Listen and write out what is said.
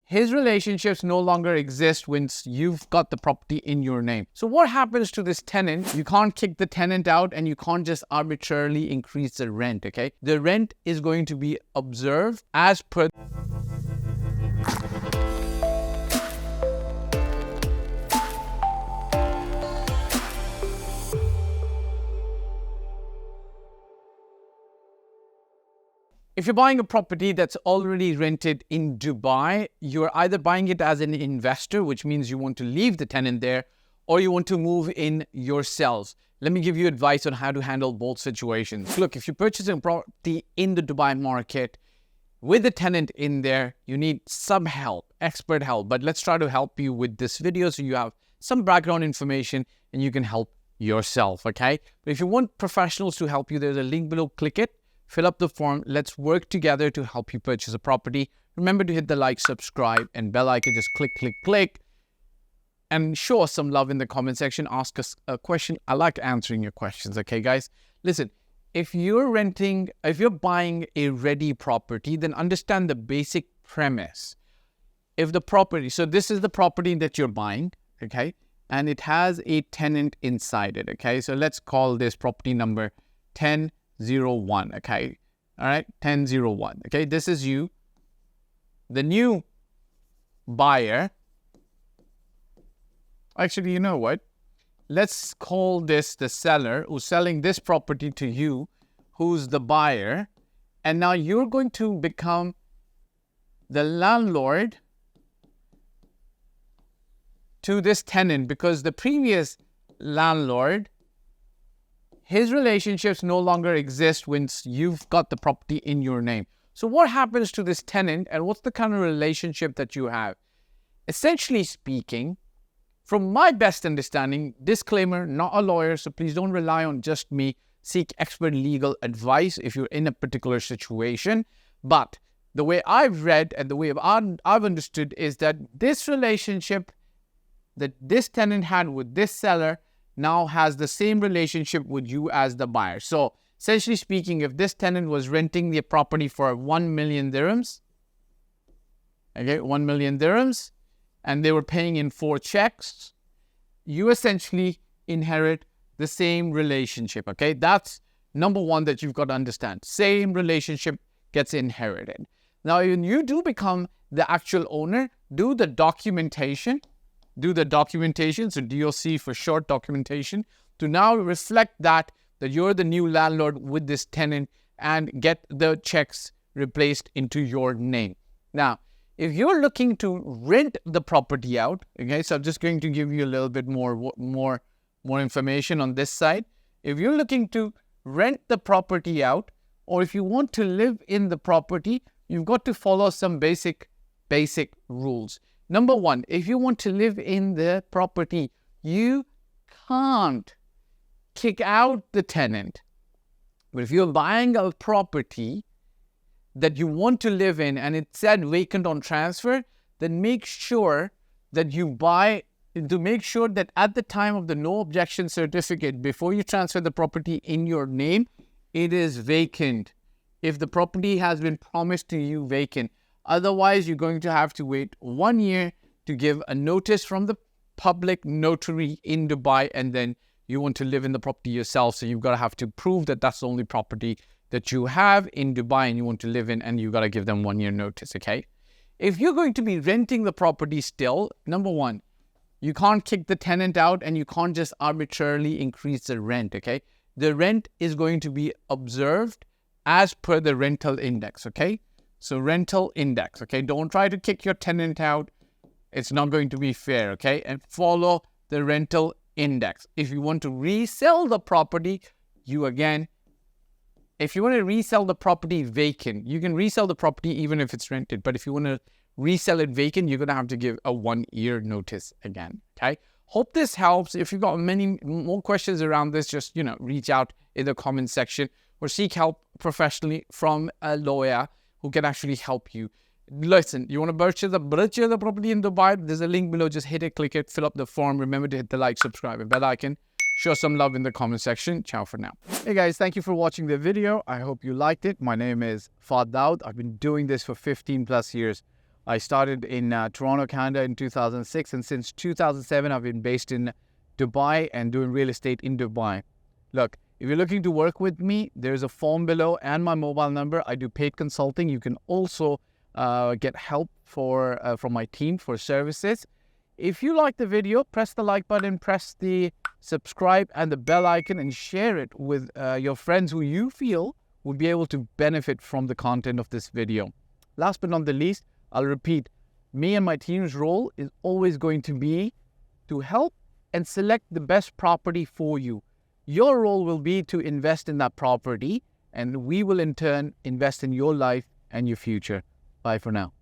his relationships no longer exist once you've got the property in your name. So what happens to this tenant? You can't kick the tenant out and you can't just arbitrarily increase the rent, okay? The rent is going to be observed as per If you're buying a property that's already rented in Dubai, you're either buying it as an investor, which means you want to leave the tenant there, or you want to move in yourselves. Let me give you advice on how to handle both situations. Look, if you're purchasing a property in the Dubai market with the tenant in there, you need some help, expert help. But let's try to help you with this video so you have some background information and you can help yourself, okay? But if you want professionals to help you, there's a link below. Click it. Fill up the form. Let's work together to help you purchase a property. Remember to hit the like, subscribe, and bell icon. Just click, click, click. And show us some love in the comment section. Ask us a question. I like answering your questions, okay, guys? Listen, if you're buying a ready property, then understand the basic premise. If the property, so this is the property that you're buying, okay? And it has a tenant inside it, okay? So let's call this property number 1001, okay? All right, 1001, okay? This is you, the new buyer. Actually, you know what? Let's call this the seller who's selling this property to you, who's the buyer. And now you're going to become the landlord to this tenant, because the previous landlord, his relationships no longer exist once you've got the property in your name. So what happens to this tenant and what's the kind of relationship that you have? Essentially speaking, from my best understanding, disclaimer, not a lawyer, so please don't rely on just me. Seek expert legal advice if you're in a particular situation. But the way I've read and the way I've understood is that this relationship that this tenant had with this seller now has the same relationship with you as the buyer. So essentially speaking, if this tenant was renting the property for 1 million dirhams, okay, 1 million dirhams, and they were paying in 4 checks, you essentially inherit the same relationship, okay? That's number one that you've got to understand. Same relationship gets inherited. Now, when you do become the actual owner, do the documentation, so DOC for short, documentation, to now reflect that you're the new landlord with this tenant and get the checks replaced into your name. Now, if you're looking to rent the property out, okay, so I'm just going to give you a little bit more information on this side. If you're looking to rent the property out, or if you want to live in the property, you've got to follow some basic rules. Number one, if you want to live in the property, you can't kick out the tenant. But if you're buying a property that you want to live in and it said vacant on transfer, then make sure that you buy, to make sure that at the time of the no objection certificate, before you transfer the property in your name, it is vacant. If the property has been promised to you vacant, otherwise you're going to have to wait 1 year to give a notice from the public notary in Dubai, and then you want to live in the property yourself. So you've got to have to prove that that's the only property that you have in Dubai and you want to live in, and you got to give them 1 year notice, okay? If you're going to be renting the property still, number one, you can't kick the tenant out and you can't just arbitrarily increase the rent, okay? The rent is going to be observed as per the rental index, okay? So rental index, okay? Don't try to kick your tenant out. It's not going to be fair, okay? And follow the rental index. If you want to resell the property, if you want to resell the property vacant, you can resell the property even if it's rented. But if you want to resell it vacant, you're going to have to give a 1 year notice again, okay? Hope this helps. If you've got many more questions around this, just, reach out in the comment section or seek help professionally from a lawyer who can actually help you. Listen, you want to purchase the property in Dubai? There's a link below. Just hit it, click it, fill up the form. Remember to hit the like, subscribe, and bell icon. Show some love in the comment section. Ciao for now. Hey guys, thank you for watching the video. I hope you liked it. My name is Fahd Dawood. I've been doing this for 15 plus years. I started in Toronto, Canada in 2006, and since 2007, I've been based in Dubai and doing real estate in Dubai. Look, if you're looking to work with me, there's a form below and my mobile number. I do paid consulting. You can also get help from my team for services. If you like the video, press the like button, press the subscribe and the bell icon, and share it with your friends who you feel would be able to benefit from the content of this video. Last but not the least, I'll repeat, me and my team's role is always going to be to help and select the best property for you. Your role will be to invest in that property, and we will in turn invest in your life and your future. Bye for now.